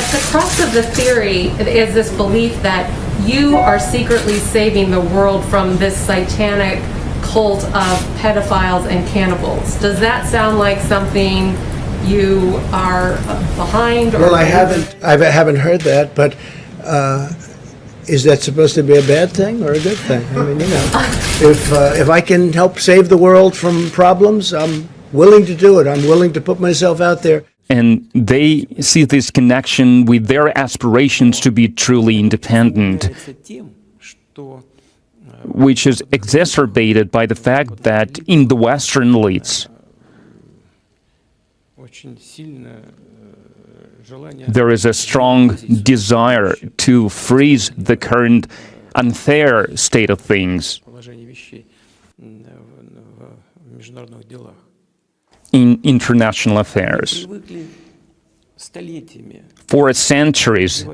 at the crux of the theory is this belief that you are secretly saving the world from this satanic cult of pedophiles and cannibals. Does that sound like something you are behind? Or Well, I haven't heard that, but is that supposed to be a bad thing or a good thing? I mean, if I can help save the world from problems, I'm willing to do it. I'm willing to put myself out there. And they see this connection with their aspirations to be truly independent, which is exacerbated by the fact that in the Western elites, there is a strong desire to freeze the current unfair state of things in international affairs. For centuries,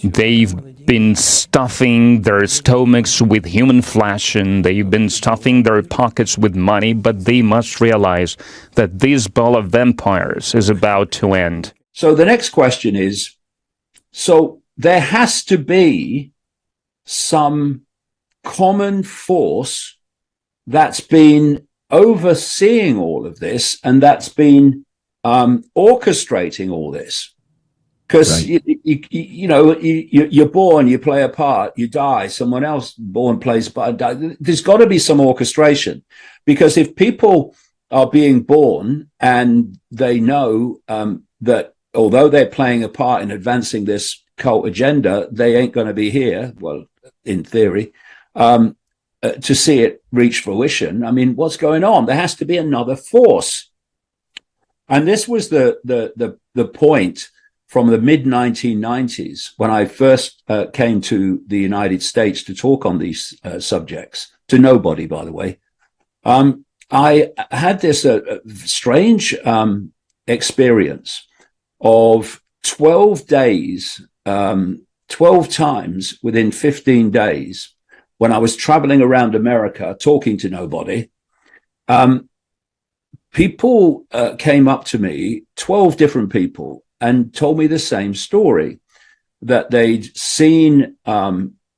they've been stuffing their stomachs with human flesh and they've been stuffing their pockets with money, but they must realize that this ball of vampires is about to end. So the next question is, so there has to be some common force that's been overseeing all of this and that's been orchestrating all this. Because, right. You're born, you play a part, you die, someone else born plays a part. There's got to be some orchestration. Because if people are being born and they know that although they're playing a part in advancing this cult agenda, they ain't going to be here, well, in theory, to see it reach fruition. I mean, what's going on? There has to be another force. And this was the point from the mid-1990s, when I first came to the United States to talk on these subjects, to nobody, by the way. I had this strange experience of 12 days, 12 times within 15 days, when I was traveling around America talking to nobody. People came up to me, 12 different people, and told me the same story, that they'd seen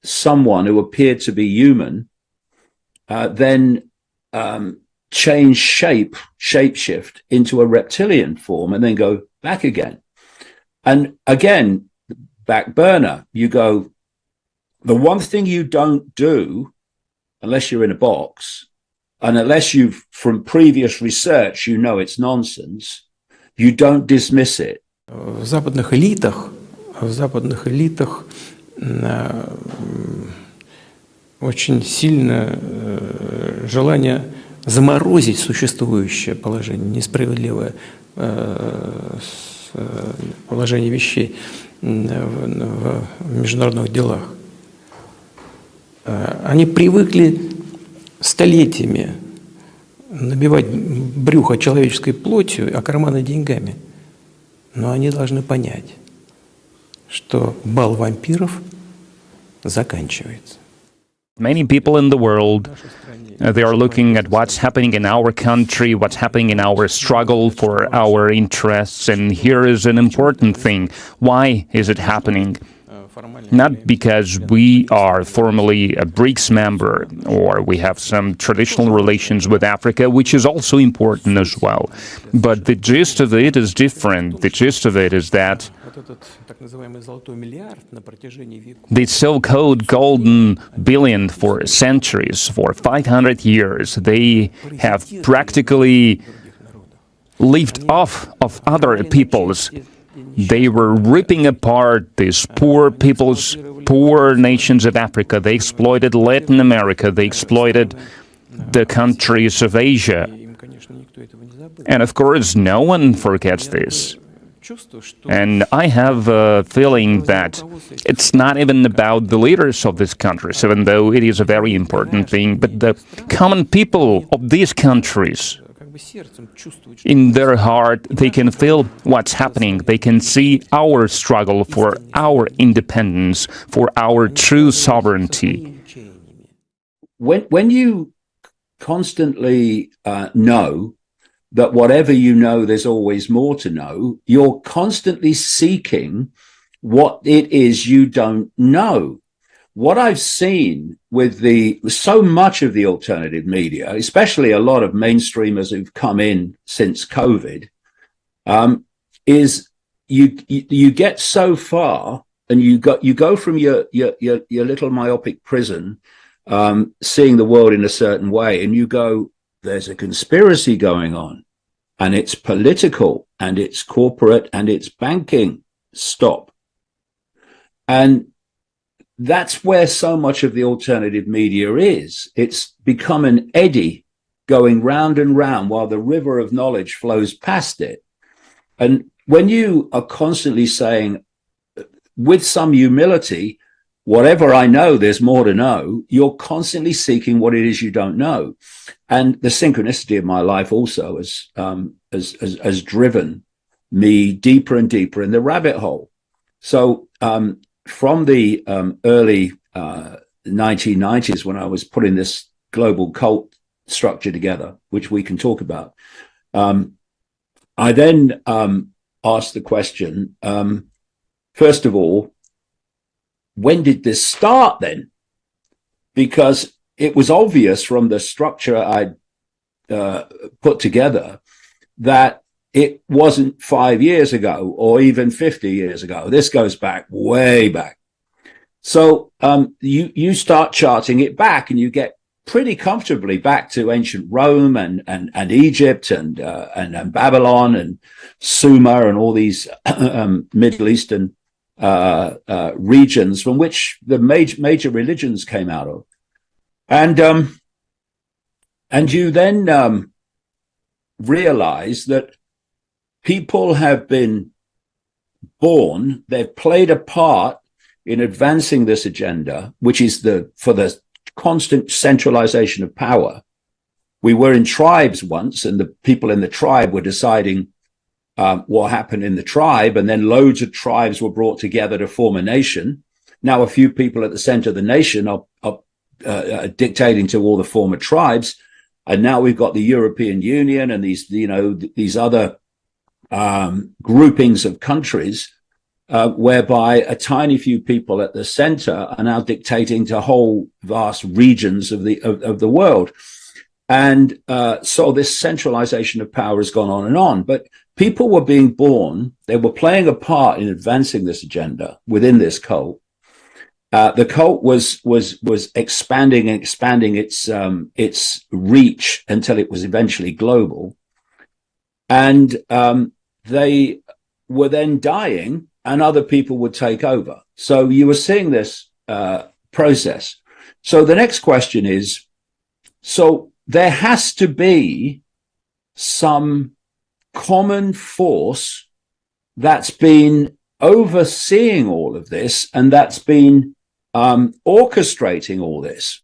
someone who appeared to be human, then change shapeshift into a reptilian form and then go back again. And again, back burner, you go, the one thing you don't do, unless you're in a box, and unless you've, from previous research, you know it's nonsense, you don't dismiss it. В западных элитах очень сильно желание заморозить существующее положение, несправедливое положение вещей в международных делах. Они привыкли столетиями набивать брюхо человеческой плотью, а карманы деньгами. Но они должны понять, что бал вампиров заканчивается. Many people in the world, they are looking at what's happening in our country, what's happening in our struggle for our interests, and here is an important thing. Why is it happening? Not because we are formally a BRICS member or we have some traditional relations with Africa, which is also important as well. But the gist of it is different. The gist of it is that the so-called golden billion for centuries, for 500 years, they have practically lived off of other peoples. They were ripping apart these poor peoples, poor nations of Africa. They exploited Latin America. They exploited the countries of Asia. And of course, no one forgets this. And I have a feeling that it's not even about the leaders of these countries, even though it is a very important thing, but the common people of these countries. In their heart, they can feel what's happening. They can see our struggle for our independence, for our true sovereignty. When you constantly know that whatever you know, there's always more to know. You're constantly seeking what it is you don't know. What I've seen with so much of the alternative media, especially a lot of mainstreamers who've come in since COVID, is you get so far, and you go from your little myopic prison, seeing the world in a certain way, and you go, there's a conspiracy going on, and it's political, and it's corporate, and it's banking. Stop. And that's where so much of the alternative media is. It's become an eddy going round and round while the river of knowledge flows past it. And when you are constantly saying, with some humility, whatever I know, there's more to know, you're constantly seeking what it is you don't know. And the synchronicity of my life also has driven me deeper and deeper in the rabbit hole. So from the early 1990s, when I was putting this global cult structure together, which we can talk about, I then asked the question, first of all, when did this start then? Because it was obvious from the structure I'd put together that it wasn't 5 years ago or even 50 years ago. This goes back, way back. So you start charting it back, and you get pretty comfortably back to ancient Rome and Egypt and Babylon and Sumer and all these Middle Eastern regions from which the major religions came out of. And you then realize that people have been born, they've played a part in advancing this agenda, which is for the constant centralization of power. We were in tribes once, and the people in the tribe were deciding what happened in the tribe, and then loads of tribes were brought together to form a nation. Now a few people at the center of the nation are dictating to all the former tribes, and now we've got the European Union and these other groupings of countries whereby a tiny few people at the center are now dictating to whole vast regions of the world. And so this centralization of power has gone on and on. But people were being born, they were playing a part in advancing this agenda within this cult. The cult was expanding its reach until it was eventually global. And they were then dying, and other people would take over. So you were seeing this process. So the next question is, so there has to be some common force that's been overseeing all of this, and that's been orchestrating all this.